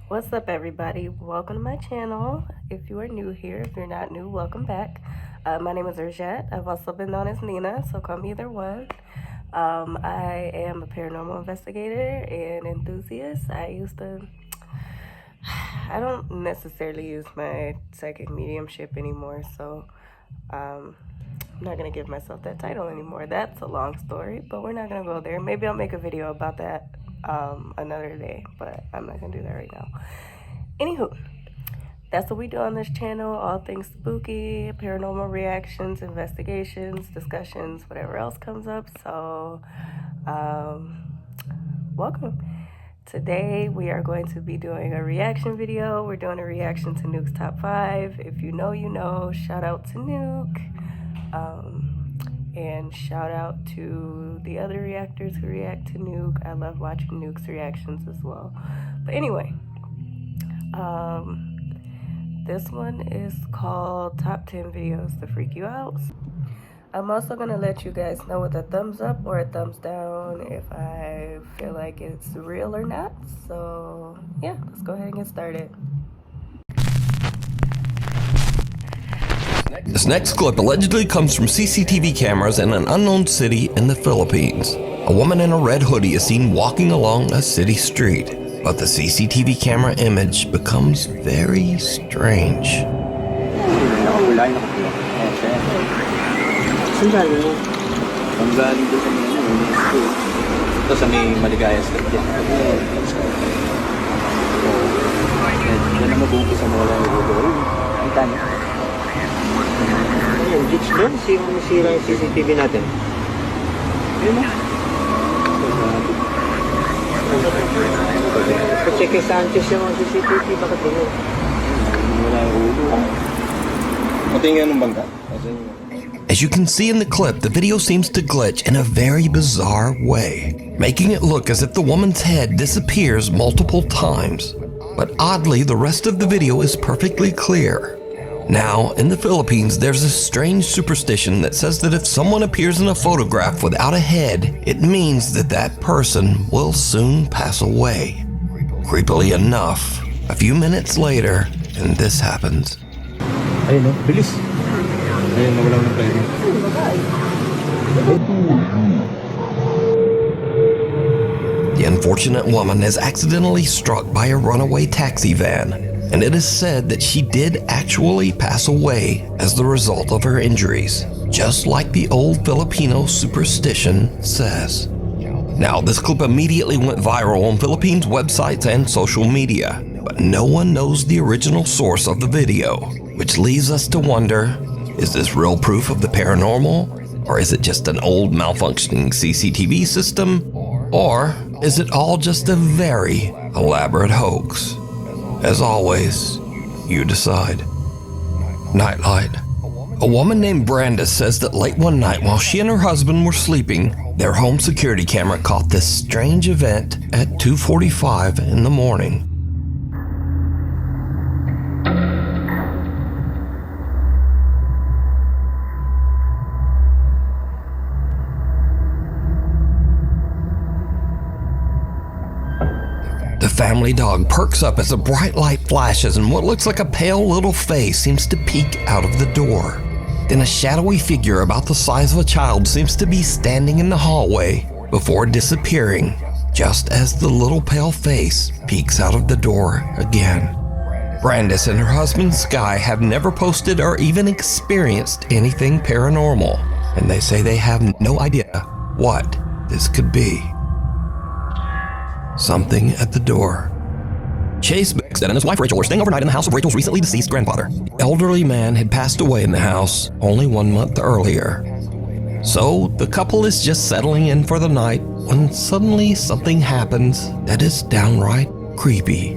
What's up, everybody? Welcome to my channel. If you are new here, if you're not new, welcome back. My name is Urjette. I've also been known as Nina, so call me either one. I am a paranormal investigator and enthusiast. I don't necessarily use my psychic mediumship anymore, so I'm not going to give myself that title anymore. That's a long story, but we're not going to go there. Maybe I'll make a video about that another day, but I'm not going to do that right now. Anywho, that's what we do on this channel. All things spooky, paranormal reactions, investigations, discussions, whatever else comes up. So, welcome. Today, we are going to be doing a reaction video. We're doing a reaction to Nuke's Top 5. If you know, you know. Shout out to Nuke. And shout out to the other reactors who react to Nuke. I love watching Nuke's reactions as well. But anyway, this one is called Top 10 Videos to Freak You Out. I'm also going to let you guys know with a thumbs up or a thumbs down if I feel like it's real or not. So yeah, let's go ahead and get started. This next clip allegedly comes from CCTV cameras in an unknown city in the Philippines. A woman in a red hoodie is seen walking along a city street, but the CCTV camera image becomes very strange. Ayan, ditch doon. Masira yung CCTV natin. Ayun na. Check kay Sanchez yung CCTV. Bakit doon? Wala yung ulo. Matingin ng bangka. As you can see in the clip, the video seems to glitch in a very bizarre way, making it look as if the woman's head disappears multiple times. But oddly, the rest of the video is perfectly clear. Now, in the Philippines, there's a strange superstition that says that if someone appears in a photograph without a head, it means that that person will soon pass away. Creepily enough, a few minutes later, and this happens. Ayun no, bilis. Ayun, nawala ng pwede. The unfortunate woman is accidentally struck by a runaway taxi van, and it is said that she did actually pass away as the result of her injuries, just like the old Filipino superstition says. Now, this clip immediately went viral on Philippines websites and social media, but no one knows the original source of the video, which leaves us to wonder, is this real proof of the paranormal? Or is it just an old malfunctioning CCTV system? Or is it all just a very elaborate hoax? As always, you decide. Nightlight. A woman named Brandis says that late one night while she and her husband were sleeping, their home security camera caught this strange event at 2:45 in the morning. The family dog perks up as a bright light flashes and what looks like a pale little face seems to peek out of the door. Then a shadowy figure about the size of a child seems to be standing in the hallway before disappearing, just as the little pale face peeks out of the door again. Brandis and her husband Sky have never posted or even experienced anything paranormal, and they say they have no idea what this could be. Something at the door. Chase Bickstead and his wife Rachel were staying overnight in the house of Rachel's recently deceased grandfather. The elderly man had passed away in the house only 1 month earlier. So the couple is just settling in for the night when suddenly something happens that is downright creepy.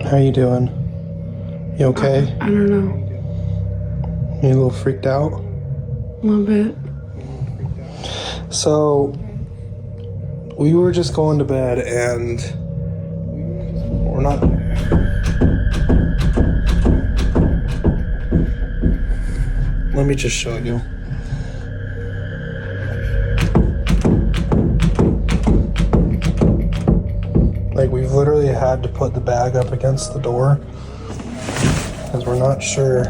How you doing? You okay? I don't know. You a little freaked out? A little bit. So, we were just going to bed and we're not... Let me just show you. like we've literally had to put the bag up against the door because we're not sure.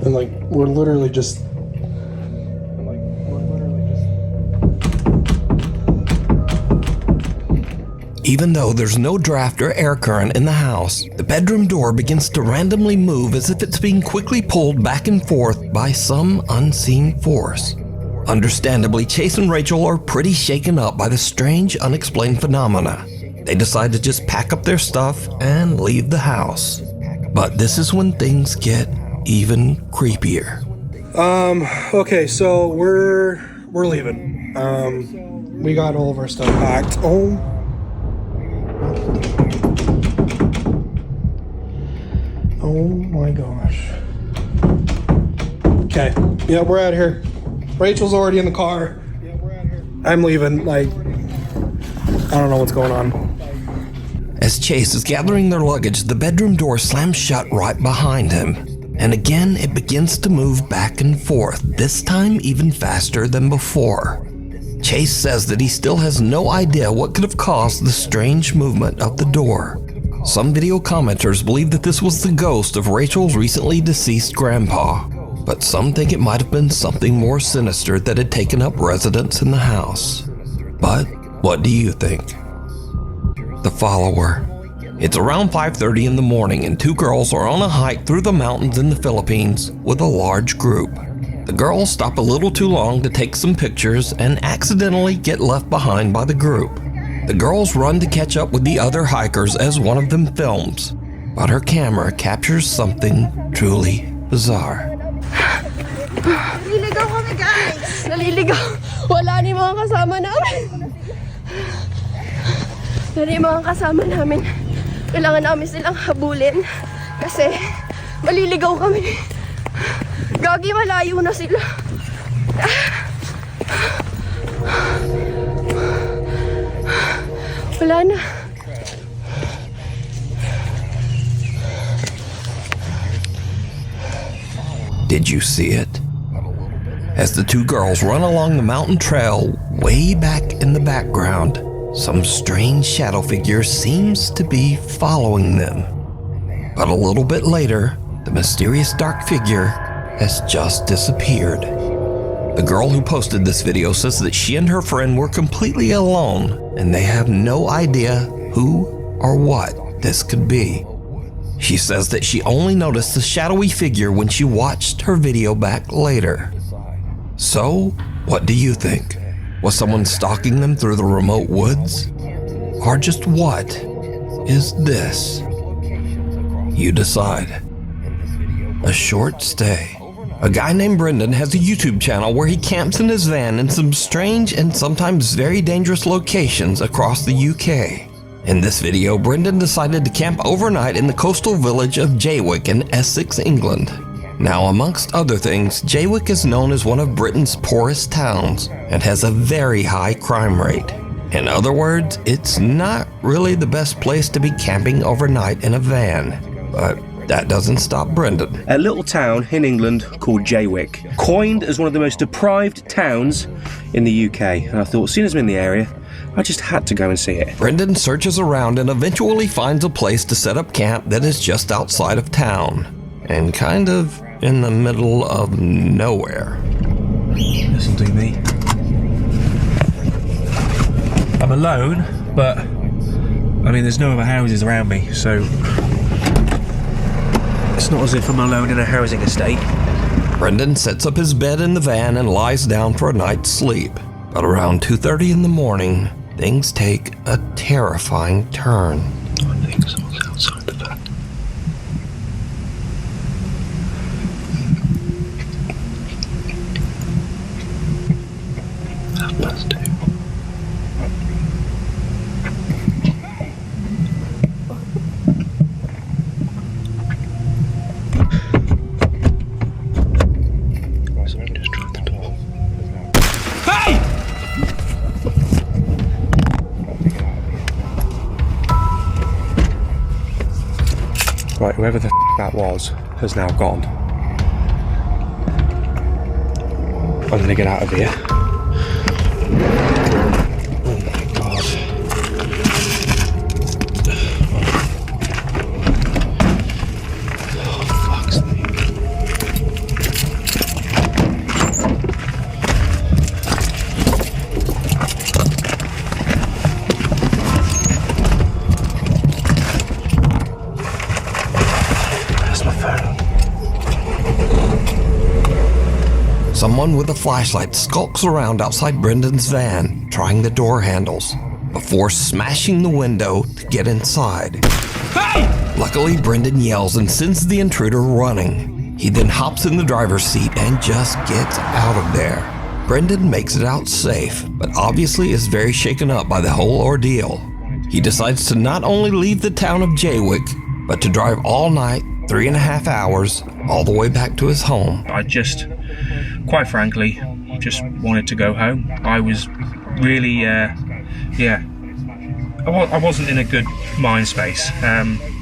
And like we're literally just Even though there's no draft or air current in the house, the bedroom door begins to randomly move as if it's being quickly pulled back and forth by some unseen force. Understandably, Chase and Rachel are pretty shaken up by the strange, unexplained phenomena. They decide to just pack up their stuff and leave the house. But this is when things get even creepier. Okay, so we're leaving. We got all of our stuff packed. Oh my gosh. Okay, yeah, we're out of here. Rachel's already in the car. I'm leaving, like, I don't know what's going on. As Chase is gathering their luggage, the bedroom door slams shut right behind him. And again, it begins to move back and forth, this time even faster than before. Chase says that he still has no idea what could have caused the strange movement of the door. Some video commenters believe that this was the ghost of Rachel's recently deceased grandpa, but some think it might have been something more sinister that had taken up residence in the house. But what do you think? The follower. It's around 5:30 in the morning and two girls are on a hike through the mountains in the Philippines with a large group. The girls stop a little too long to take some pictures and accidentally get left behind by the group. The girls run to catch up with the other hikers as one of them films, but her camera captures something truly bizarre. Naliligaw kami, guys! Naliligaw! Wala ni mga kasama namin! Wala yung mga kasama namin. Kailangan namin silang habulin kasi maliligaw kami. Gagi, malayo na sila. Wala na. Did you see it? As the two girls run along the mountain trail, way back in the background, some strange shadow figure seems to be following them. But a little bit later, the mysterious dark figure has just disappeared. The girl who posted this video says that she and her friend were completely alone and they have no idea who or what this could be. She says that she only noticed the shadowy figure when she watched her video back later. So, what do you think? Was someone stalking them through the remote woods? Or just what is this? You decide. A short stay. A guy named Brendan has a YouTube channel where he camps in his van in some strange and sometimes very dangerous locations across the UK. In this video, Brendan decided to camp overnight in the coastal village of Jaywick in Essex, England. Now, amongst other things, Jaywick is known as one of Britain's poorest towns and has a very high crime rate. In other words, it's not really the best place to be camping overnight in a van. But that doesn't stop Brendan. A little town in England called Jaywick, coined as one of the most deprived towns in the UK. And I thought, as soon as I'm in the area, I just had to go and see it. Brendan searches around and eventually finds a place to set up camp that is just outside of town and kind of in the middle of nowhere. Listen to me. I'm alone, but I mean, there's no other houses around me, so it's not as if I'm alone in a housing estate. Brendan sets up his bed in the van and lies down for a night's sleep. But around 2:30 in the morning, things take a terrifying turn. I think someone's outside the van. That's two. Someone just tried the door. Hey! Right, whoever the that was has now gone. I'm gonna get out of here. Oh my God. Oh, fuck's sake. Where's my phone? Someone with a flashlight skulks around outside Brendan's van, trying the door handles, before smashing the window to get inside. Hey! Luckily, Brendan yells and sends the intruder running. He then hops in the driver's seat and just gets out of there. Brendan makes it out safe, but obviously is very shaken up by the whole ordeal. He decides to not only leave the town of Jaywick, but to drive all night, 3.5 hours, all the way back to his home. I just, quite frankly, just wanted to go home. I was really, I wasn't in a good mind space.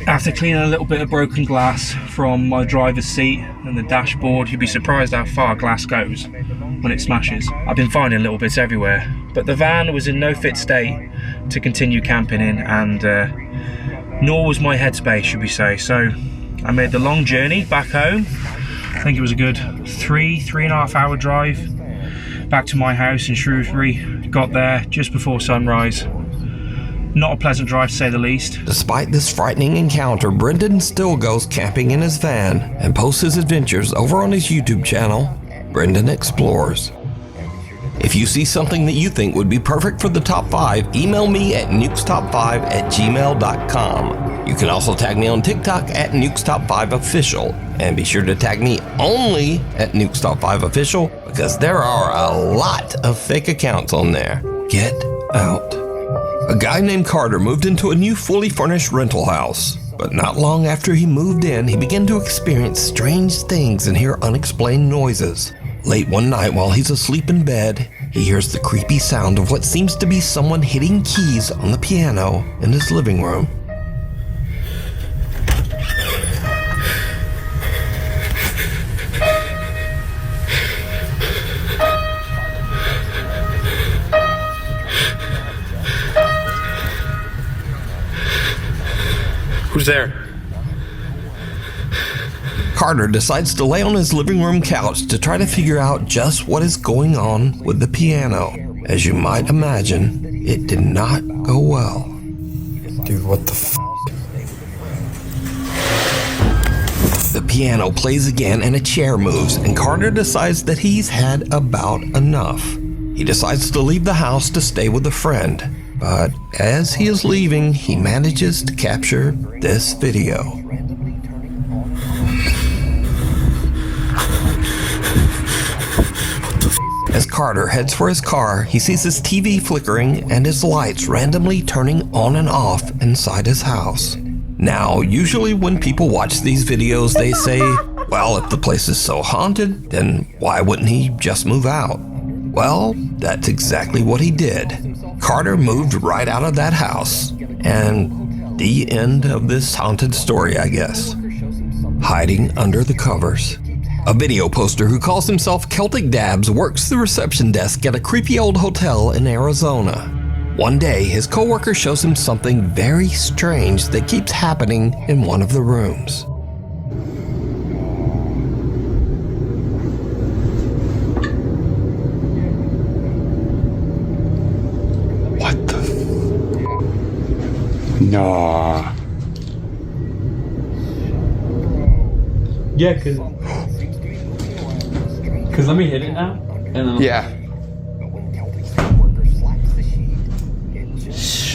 After cleaning a little bit of broken glass from my driver's seat and the dashboard, you'd be surprised how far glass goes when it smashes. I've been finding little bits everywhere, but the van was in no fit state to continue camping in, and nor was my headspace, should we say. So I made the long journey back home. I think it was a good 3.5 hour drive back to my house in Shrewsbury. Got there just before sunrise. Not a pleasant drive, to say the least. Despite this frightening encounter, Brendan still goes camping in his van and posts his adventures over on his YouTube channel, Brendan Explores. If you see something that you think would be perfect for the top 5, email me at nukestop5@gmail.com. You can also tag me on TikTok at nukestop5official, and be sure to tag me only at nukestop5official, because there are a lot of fake accounts on there. Get out. A guy named Carter moved into a new fully furnished rental house, but not long after he moved in, he began to experience strange things and hear unexplained noises. Late one night while he's asleep in bed, he hears the creepy sound of what seems to be someone hitting keys on the piano in his living room. Who's there? Carter decides to lay on his living room couch to try to figure out just what is going on with the piano. As you might imagine, it did not go well. Dude, what the f? The piano plays again and a chair moves, and Carter decides that he's had about enough. He decides to leave the house to stay with a friend, but as he is leaving, he manages to capture this video. As Carter heads for his car, he sees his TV flickering and his lights randomly turning on and off inside his house. Now, usually when people watch these videos, they say, well, if the place is so haunted, then why wouldn't he just move out? Well, that's exactly what he did. Carter moved right out of that house. And the end of this haunted story, I guess. Hiding under the covers. A video poster who calls himself Celtic Dabs works the reception desk at a creepy old hotel in Arizona. One day, his coworker shows him something very strange that keeps happening in one of the rooms. What the? Nah. Yeah, cause let me hit it now, and then Yeah.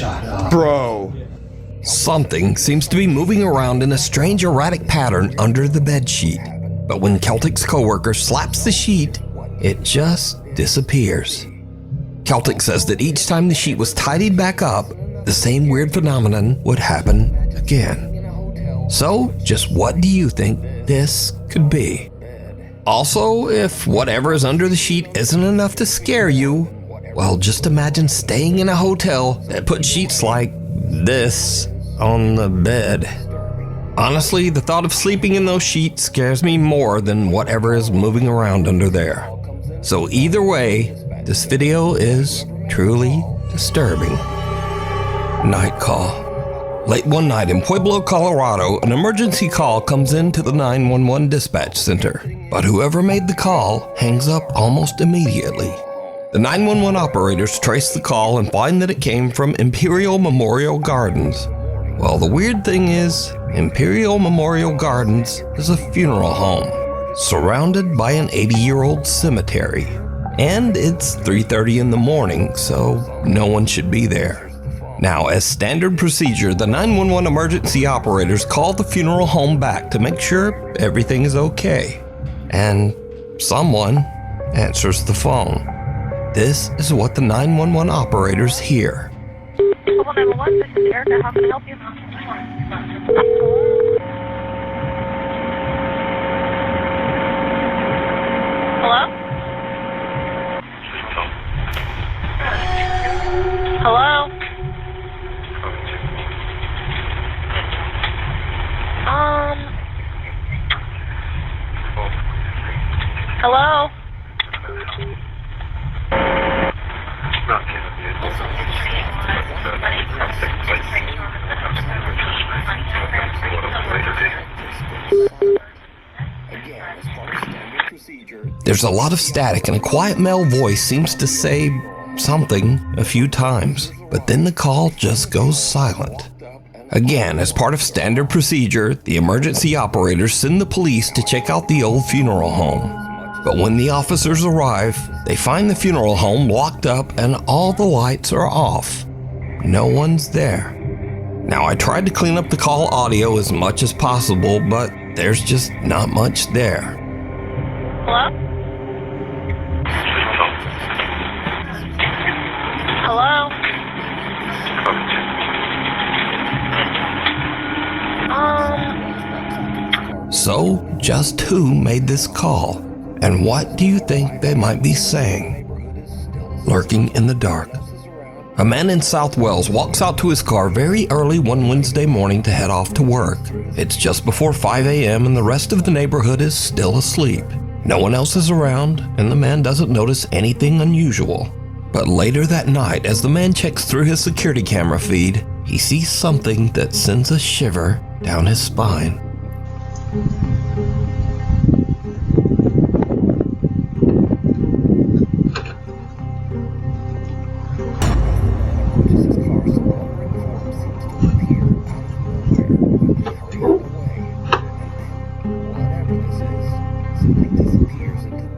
shut up, Bro. Something seems to be moving around in a strange erratic pattern under the bedsheet. But when Celtic's coworker slaps the sheet, it just disappears. Celtic says that each time the sheet was tidied back up, the same weird phenomenon would happen again. So, just what do you think this could be? Also, if whatever is under the sheet isn't enough to scare you, well, just imagine staying in a hotel that put sheets like this on the bed. Honestly, the thought of sleeping in those sheets scares me more than whatever is moving around under there. So either way, this video is truly disturbing. Night call. Late one night in Pueblo, Colorado, an emergency call comes into the 911 dispatch center, but whoever made the call hangs up almost immediately. The 911 operators trace the call and find that it came from Imperial Memorial Gardens. Well, the weird thing is, Imperial Memorial Gardens is a funeral home, surrounded by an 80-year-old cemetery. And it's 3:30 in the morning, so no one should be there. Now, as standard procedure, the 911 emergency operators call the funeral home back to make sure everything is okay. And someone answers the phone. This is what the 911 operators hear. 911, this is Erica. How can I help you? Hello? Hello? Hello? There's a lot of static and a quiet male voice seems to say something a few times, but then the call just goes silent. Again, as part of standard procedure, the emergency operators send the police to check out the old funeral home. But when the officers arrive, they find the funeral home locked up and all the lights are off. No one's there. Now, I tried to clean up the call audio as much as possible, but there's just not much there. Hello? Hello? So, just who made this call? And what do you think they might be saying? Lurking in the dark. A man in South Wales walks out to his car very early one Wednesday morning to head off to work. It's just before 5 a.m. and the rest of the neighborhood is still asleep. No one else is around, and the man doesn't notice anything unusual. But later that night, as the man checks through his security camera feed, he sees something that sends a shiver down his spine.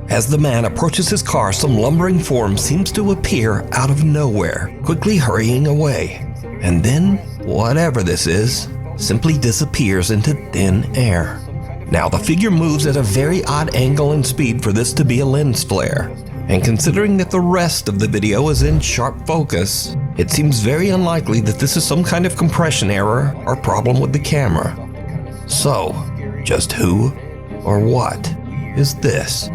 As the man approaches his car, some lumbering form seems to appear out of nowhere, quickly hurrying away. And then, whatever this is, simply disappears into thin air. Now, the figure moves at a very odd angle and speed for this to be a lens flare. And considering that the rest of the video is in sharp focus, it seems very unlikely that this is some kind of compression error or problem with the camera. So, just who or what is this?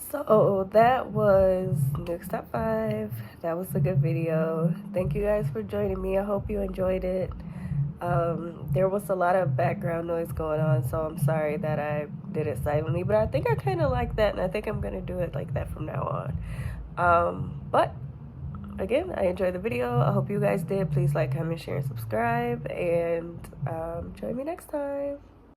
So that was Nuke's Top 5. That was a good video. Thank you guys for joining me. I hope you enjoyed it. There was a lot of background noise going on, so I'm sorry that I did it silently, but I think I kind of like that, and I think I'm going to do it like that from now on. But again, I enjoyed the video. I hope you guys did. Please like, comment, share, and subscribe, and join me next time.